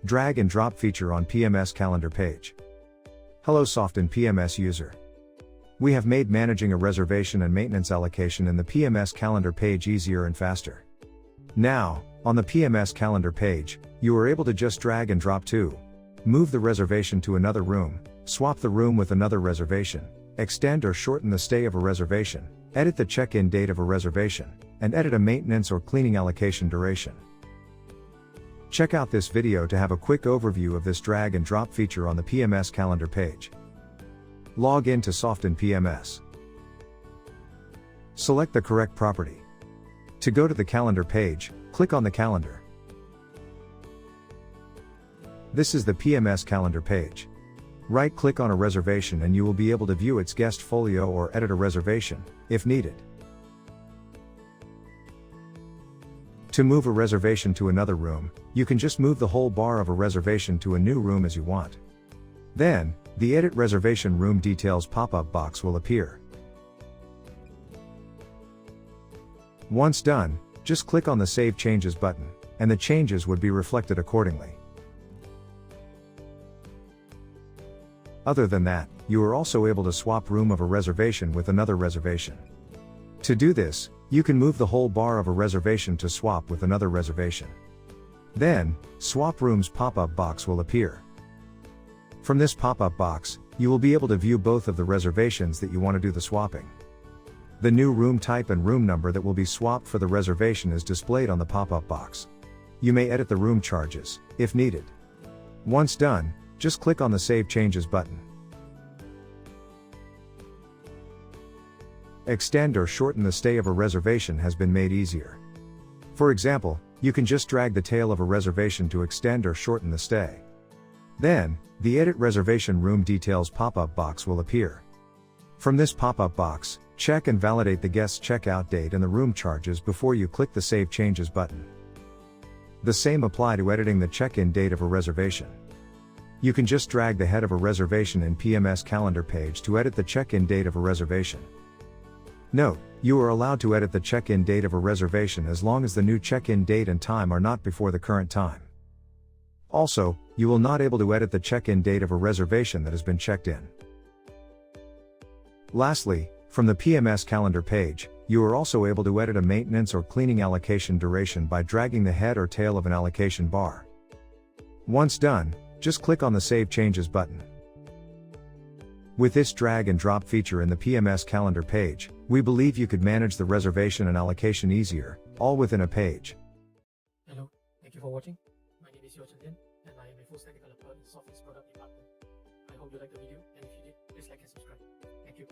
Drag and drop feature on PMS Calendar page. Hello Softinn PMS user. We have made managing a reservation and maintenance allocation in the PMS Calendar page easier and faster. Now, on the PMS Calendar page, you are able to just drag and drop to move the reservation to another room, swap the room with another reservation, extend or shorten the stay of a reservation, edit the check-in date of a reservation, and edit a maintenance or cleaning allocation duration. Check out this video to have a quick overview of this drag and drop feature on the PMS Calendar page. Log in to Softinn PMS. Select the correct property. To go to the calendar page, click on the calendar. This is the PMS Calendar page. Right-click on a reservation and you will be able to view its guest folio or edit a reservation, if needed. To move a reservation to another room, you can just move the whole bar of a reservation to a new room as you want. Then, the Edit Reservation Room Details pop-up box will appear. Once done, just click on the Save Changes button, and the changes would be reflected accordingly. Other than that, you are also able to swap room of a reservation with another reservation. To do this, you can move the whole bar of a reservation to swap with another reservation. Then, Swap Rooms pop-up box will appear. From this pop-up box, you will be able to view both of the reservations that you want to do the swapping. The new room type and room number that will be swapped for the reservation is displayed on the pop-up box. You may edit the room charges, if needed. Once done, just click on the Save Changes button. Extend or shorten the stay of a reservation has been made easier. For example, you can just drag the tail of a reservation to extend or shorten the stay. Then, the Edit Reservation Room Details pop-up box will appear. From this pop-up box, check and validate the guest's checkout date and the room charges before you click the Save Changes button. The same apply to editing the check-in date of a reservation. You can just drag the head of a reservation in PMS Calendar page to edit the check-in date of a reservation. Note, you are allowed to edit the check-in date of a reservation as long as the new check-in date and time are not before the current time. Also, you will not able to edit the check-in date of a reservation that has been checked in. Lastly, from the PMS Calendar page, you are also able to edit a maintenance or cleaning allocation duration by dragging the head or tail of an allocation bar. Once done, just click on the Save Changes button. With this drag and drop feature in the PMS Calendar page, we believe you could manage the reservation and allocation easier, all within a page. Hello, thank you for watching. My name is Shorten, and I am a full stack developer in Softinn's product department. I hope you liked the video, and if you did, please like and subscribe. Thank you.